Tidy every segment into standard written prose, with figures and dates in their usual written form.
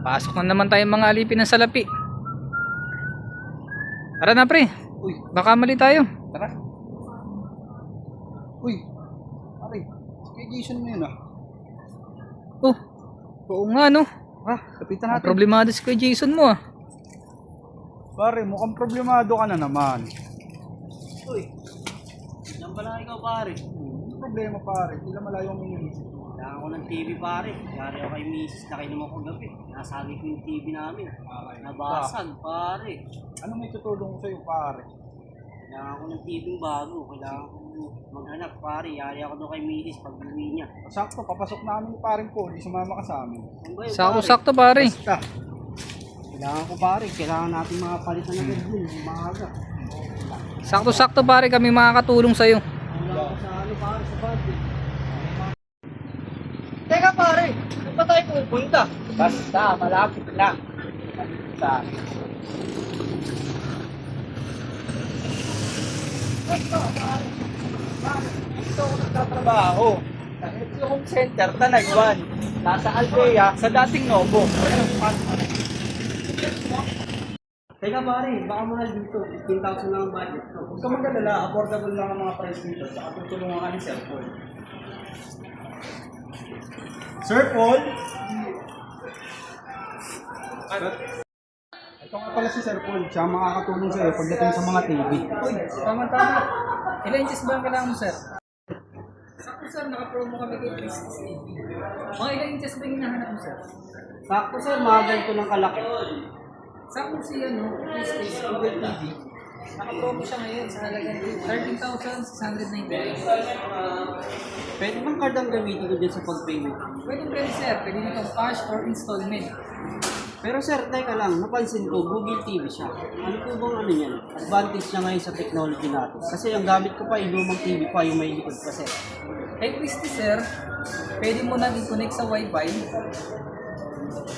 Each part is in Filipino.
Pasok na naman tayo mga alipin ng salapi. Tara na pre. Uy, Baka mali tayo. tara. Uy, pare, kay Jason mo yun ah. Oh, oo nga no. Kapitan Ang natin. problemado si Kuya Jason mo ah. Pare, mukhang problemado ka na naman. Uy, diyan pala ikaw pare. Ano problema pare? Hindi na malayo ang iniisip. Kailangan ko ng TV pare. Yari ako kay misis na kinuha ko gabi. Nasabi ko yung TV namin. Nabasag pare. Ano may tutulong ko sa'yo pare? Kailangan ko ng TV bago. Kailangan ko maghanap pare. Yari ako doon kay misis pag uwi niya. Sakto, papasok namin yung paring ko. Hindi sumama ka sa amin. Ano ba yun, pare? Sakto-sakto pare. Basta. Kailangan ko pare. Kailangan natin mga palitan ng Red Bull. Maaga. Sakto-sakto pare kami makakatulong sa'yo. Kailangan ko sa ano pare sa budget. Teka pare, saan pa tayo pupunta? Basta, malapit na. Basta. Dito ako nagtatrabaho. Ito yung home center, Tanay 1. Nasa Aldea, sa dating Novo. Teka pare, baka mahal dito. 15,000 lang ang budget. Huwag ka mag-alala, affordable lang ang mga price dito. Saka tutulungan ka ni Sir Paul. Sir Paul? Ito nga pala si Sir Paul. Siya ang makakatulong sa'yo pagdating sa mga TV. Uy, tama-tama. Ilan inches ba ang kailangan mo sir? Sakto sir, naka-promo kami kay Christmas TV. Mga ilan inches ba yung hinahanap mo sir? Sakto sir, mga ganito ng kalaki. Sakto siya no, Christmas Google TV. Naka-promo siya ngayon sa halagang 13,699. Pwede bang card ang gamitin ko dyan sa pag-payment? Pwede sir, pwede nitong cash or installment. Pero sir, teka lang, napansin ko, Google TV siya. Ano po bang ano yan? Advantage niya ngayon sa technology natin. Kasi ang gamit ko pa, yung lumang TV pa, yung may likod pa sir. Kay Christy sir, pwede mo nang i-connect sa Wi-Fi.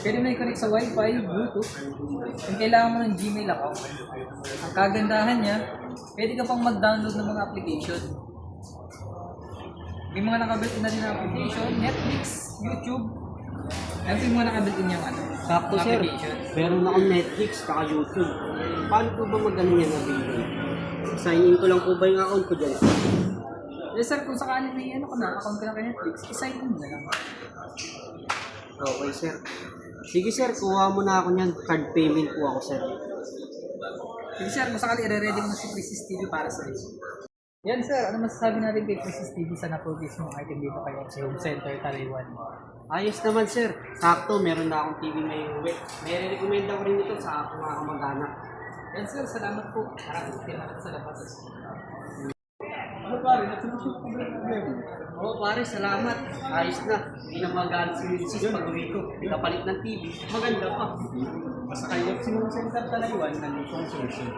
Pwede mo i-connect sa Wi-Fi, Bluetooth. Kung kailangan mo ng Gmail account. Ang kagandahan niya, pwede ka pang mag-download ng mga application. May mga nakabuilt na din na application, Netflix, YouTube. Ano yung mga nakabuilt yung ano? Sakto sir, application. meron akong Netflix, kaka YouTube. Paano po ba mag-ano yan nabili? Sign in ko lang po ba yung account ko dyan? Yes sir, kung sakali may ano ka na, account ka na kay Netflix, i-sign in na lang. Okay sir. Sige sir, kuha mo na ako niyan. Card payment po ako sir. Sige sir, kung sakali i-ready mo na si Chris's TV para sa iyo. Yan sir, ano masasabi natin kay Chris's TV sa na-purchase mong item dito kayo sa Home Center, Taliwan? Ayos naman sir. Sakto, meron na akong TV may uwi. May re-recommend ako rin ito sa aking mga kamag-anak. Yan sir, salamat po. Maraming salamat sa labas. Ano pare, nagsolusyon ko ba yung problema? Oo pare, salamat. Ayos na. Hindi na magalit si Mrs. pag-uwi ko. May kapalit ng TV. Maganda pa. Basta kayo, si Home Center Tanay 1, nandito ang solution.